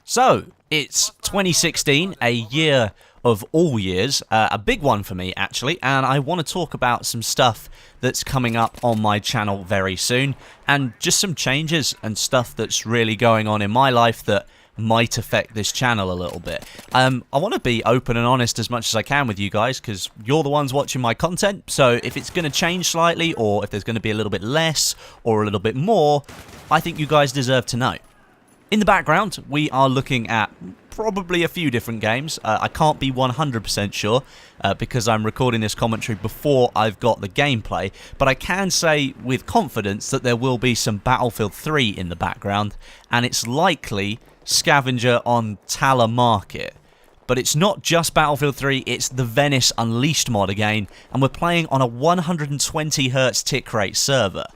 So, it's 2016, a year of all years, a big one for me actually, and I want to talk about some stuff that's coming up on my channel very soon, and just some changes and stuff that's really going on in my life that might affect this channel a little bit. I want to be open and honest as much as I can with you guys, because you're the ones watching my content, so if it's going to change slightly, or if there's going to be a little bit less, or a little bit more, I think you guys deserve to know. In the background, we are looking at probably a few different games. I can't be 100% sure because I'm recording this commentary before I've got the gameplay, but I can say with confidence that there will be some Battlefield 3 in the background, and it's likely Scavenger on TALAH market. But it's not just Battlefield 3, it's the Venice Unleashed mod again, and we're playing on a 120Hz tick rate server.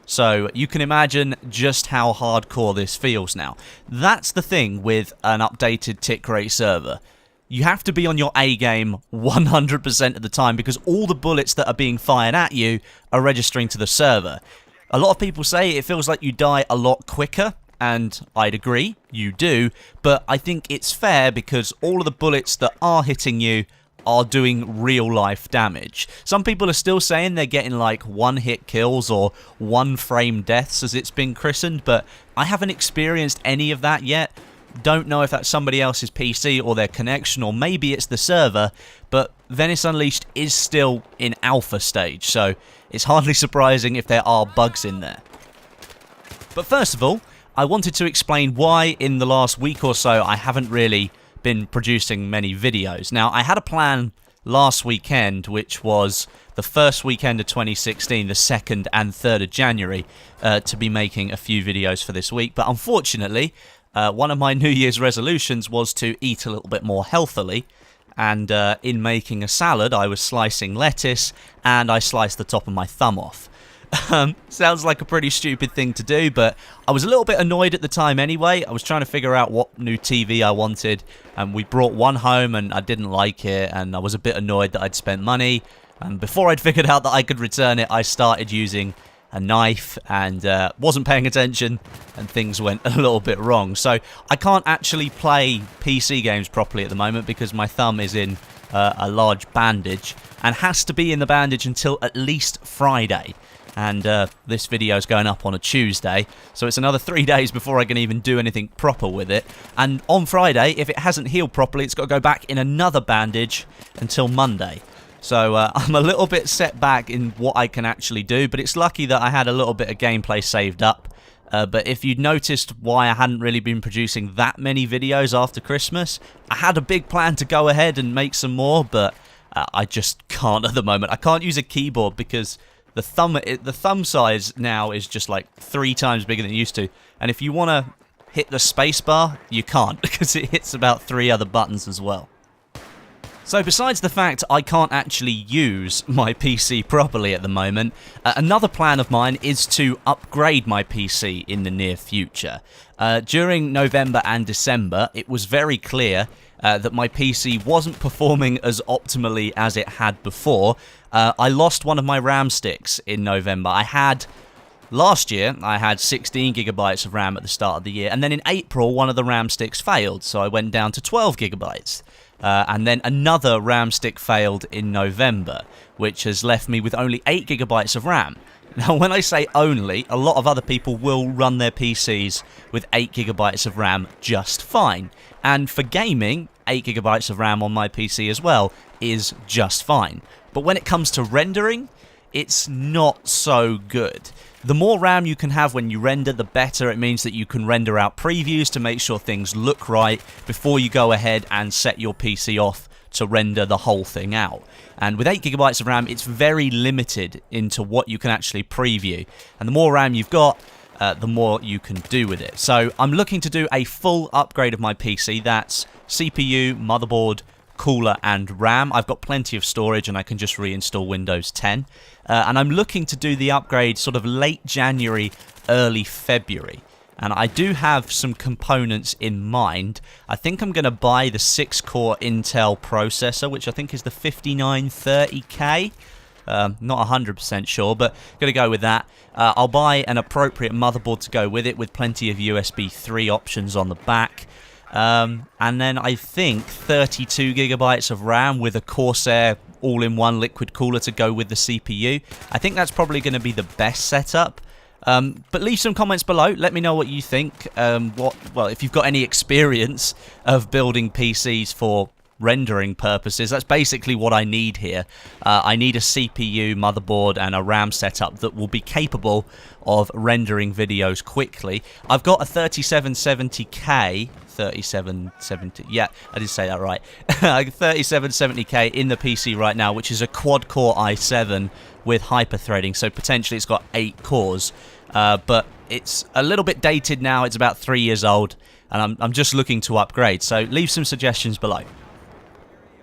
So you can imagine just how hardcore this feels now. That's the thing with an updated tick rate server. You have to be on your A game 100% of the time because all the bullets that are being fired at you are registering to the server. A lot of people say it feels like you die a lot quicker, and I'd agree, you do, but I think it's fair because all of the bullets that are hitting you are doing real life damage. Some people are still saying they're getting like one-hit kills or one-frame deaths as it's been christened, but I haven't experienced any of that yet. Don't know if that's somebody else's PC or their connection, or maybe it's the server, but Venice Unleashed is still in alpha stage, so it's hardly surprising if there are bugs in there. But first of all, I wanted to explain why in the last week or so I haven't really been producing many videos. Now, I had a plan last weekend, which was the first weekend of 2016, the 2nd and 3rd of January, to be making a few videos for this week, but unfortunately, one of my New Year's resolutions was to eat a little bit more healthily, and in making a salad, I was slicing lettuce, and I sliced the top of my thumb off. Sounds like a pretty stupid thing to do, but I was a little bit annoyed at the time anyway. I was trying to figure out what new TV I wanted, and we brought one home and I didn't like it, and I was a bit annoyed that I'd spent money, and before I'd figured out that I could return it, I started using a knife and wasn't paying attention, and things went a little bit wrong. So I can't actually play PC games properly at the moment because my thumb is in a large bandage and has to be in the bandage until at least Friday. And this video is going up on a Tuesday, so it's another 3 days before I can even do anything proper with it. And on Friday, if it hasn't healed properly, it's got to go back in another bandage until Monday. So I'm a little bit set back in what I can actually do, but it's lucky that I had a little bit of gameplay saved up. But if you'd noticed why I hadn't really been producing that many videos after Christmas, I had a big plan to go ahead and make some more, but I just can't at the moment. I can't use a keyboard because the thumb size now is just like 3 times bigger than it used to, and if you want to hit the spacebar, you can't because it hits about 3 other buttons as well. So besides the fact I can't actually use my PC properly at the moment, another plan of mine is to upgrade my PC in the near future. During November and December, it was very clear that my PC wasn't performing as optimally as it had before. I lost one of my RAM sticks in November. Last year, I had 16 gigabytes of RAM at the start of the year, and then in April, one of the RAM sticks failed, so I went down to 12 gigabytes. And then another RAM stick failed in November, which has left me with only 8 gigabytes of RAM. Now, when I say only, a lot of other people will run their PCs with 8 gigabytes of RAM just fine. And for gaming, 8 gigabytes of RAM on my PC as well is just fine. But when it comes to rendering, it's not so good. The more RAM you can have when you render, the better. It means that you can render out previews to make sure things look right before you go ahead and set your PC off to render the whole thing out. And with 8 gigabytes of RAM, it's very limited into what you can actually preview. And the more RAM you've got, the more you can do with it. So I'm looking to do a full upgrade of my PC. That's CPU, motherboard, cooler and RAM. I've got plenty of storage and I can just reinstall Windows 10. And I'm looking to do the upgrade sort of late January, early February. And I do have some components in mind. I think I'm going to buy the 6-core Intel processor, which I think is the 5930K. Not 100% sure, but going to go with that. I'll buy an appropriate motherboard to go with it, with plenty of USB 3 options on the back. and then I think 32 gigabytes of RAM with a Corsair all-in-one liquid cooler to go with the CPU. I think that's probably going to be the best setup. But leave some comments below. Let me know what you think. Well, if you've got any experience of building PCs for rendering purposes, that's basically what I need here. I need a CPU, motherboard, and a RAM setup that will be capable of rendering videos quickly. I've got a 3770K. 3770, yeah, I did say that right. 3770K in the PC right now, which is a quad-core i7 with hyper-threading, so potentially it's got 8 cores. But it's a little bit dated now. It's about 3 years old, and I'm just looking to upgrade, so leave some suggestions below.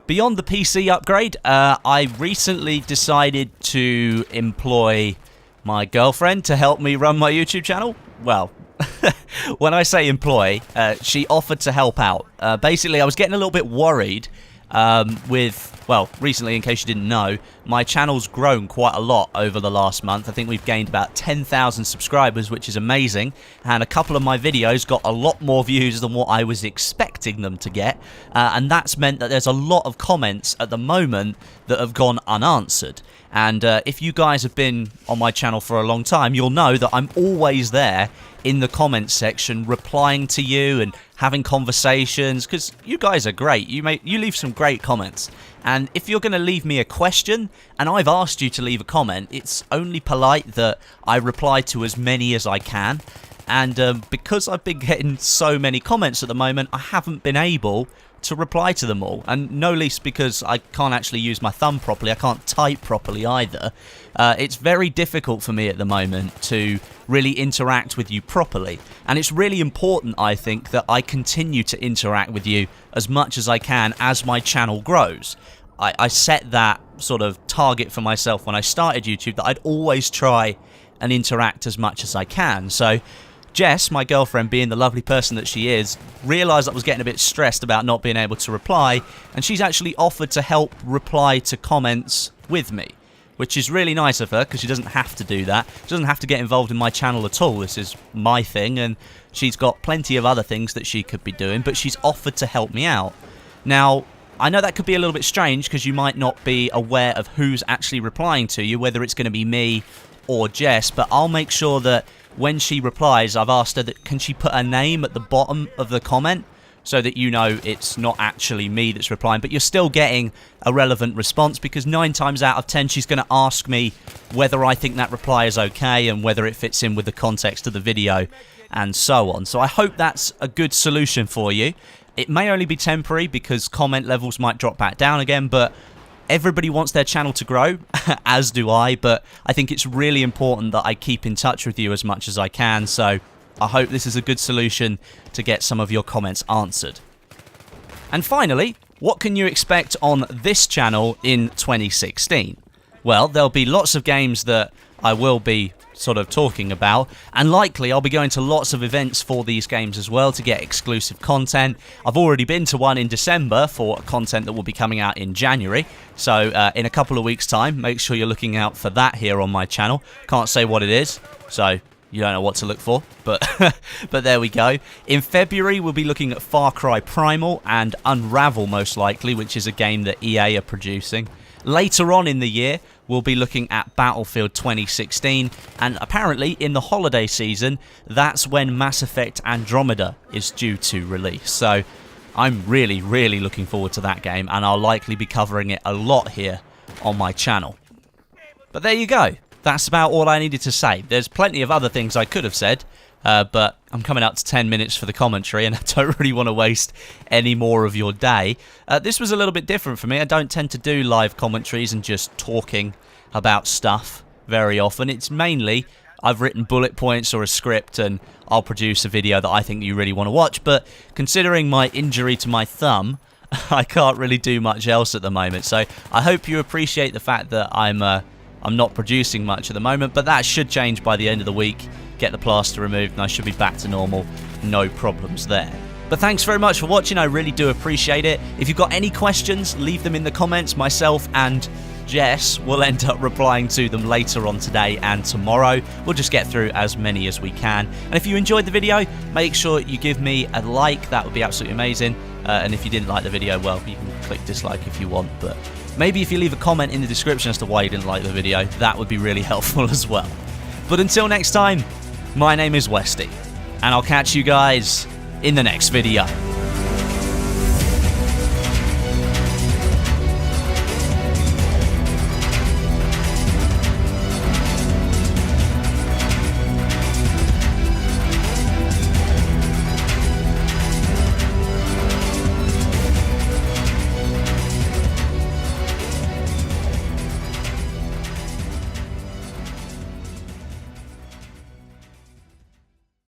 Beyond the PC upgrade, I recently decided to employ my girlfriend to help me run my YouTube channel. Well, when I say employ, she offered to help out. Basically, I was getting a little bit worried well, recently, in case you didn't know, my channel's grown quite a lot over the last month. I think we've gained about 10,000 subscribers, which is amazing, and a couple of my videos got a lot more views than what I was expecting them to get, and that's meant that there's a lot of comments at the moment that have gone unanswered. And if you guys have been on my channel for a long time, you'll know that I'm always there in the comments section replying to you and having conversations, because you guys are great. You leave some great comments. And if you're going to leave me a question, and I've asked you to leave a comment, it's only polite that I reply to as many as I can. And because I've been getting so many comments at the moment, I haven't been able to reply to them all, and no least because I can't actually use my thumb properly. I can't type properly either. It's very difficult for me at the moment to really interact with you properly, and it's really important, I think, that I continue to interact with you as much as I can as my channel grows. I set that sort of target for myself when I started YouTube, that I'd always try and interact as much as I can. So Jess, my girlfriend, being the lovely person that she is, realised I was getting a bit stressed about not being able to reply, and she's actually offered to help reply to comments with me, which is really nice of her, because she doesn't have to do that. She doesn't have to get involved in my channel at all. This is my thing, and she's got plenty of other things that she could be doing, but she's offered to help me out. Now, I know that could be a little bit strange, because you might not be aware of who's actually replying to you, whether it's going to be me or Jess, but I'll make sure that when she replies, I've asked her that can she put her name at the bottom of the comment so that you know it's not actually me that's replying, but you're still getting a relevant response, because 9 times out of 10 she's going to ask me whether I think that reply is okay and whether it fits in with the context of the video and so on. So I hope that's a good solution for you. It may only be temporary because comment levels might drop back down again, but everybody wants their channel to grow, as do I, but I think it's really important that I keep in touch with you as much as I can, so I hope this is a good solution to get some of your comments answered. And finally, what can you expect on this channel in 2016? Well, there'll be lots of games that I will be sort of talking about, and likely I'll be going to lots of events for these games as well to get exclusive content. I've already been to one in December for content that will be coming out in January, so in a couple of weeks time, make sure you're looking out for that here on my channel. Can't say what it is, so you don't know what to look for, but but there we go. In February, we'll be looking at Far Cry Primal and Unravel, most likely, which is a game that EA are producing. Later on in the year, we'll be looking at Battlefield 2016, and apparently in the holiday season, that's when Mass Effect Andromeda is due to release. So I'm really, really looking forward to that game, and I'll likely be covering it a lot here on my channel. But there you go. That's about all I needed to say. There's plenty of other things I could have said, but I'm coming up to 10 minutes for the commentary, and I don't really want to waste any more of your day. This was a little bit different for me. I don't tend to do live commentaries and just talking about stuff very often. It's mainly I've written bullet points or a script, and I'll produce a video that I think you really want to watch. But considering my injury to my thumb, I can't really do much else at the moment. So I hope you appreciate the fact that I'm not producing much at the moment, but that should change by the end of the week. Get the plaster removed and I should be back to normal. No problems there. But thanks very much for watching. I really do appreciate it. If you've got any questions, leave them in the comments. Myself and Jess will end up replying to them later on today and tomorrow. We'll just get through as many as we can. And if you enjoyed the video, make sure you give me a like. That would be absolutely amazing. And if you didn't like the video, well, you can click dislike if you want. But maybe if you leave a comment in the description as to why you didn't like the video, that would be really helpful as well. But until next time, my name is Westy, and I'll catch you guys in the next video.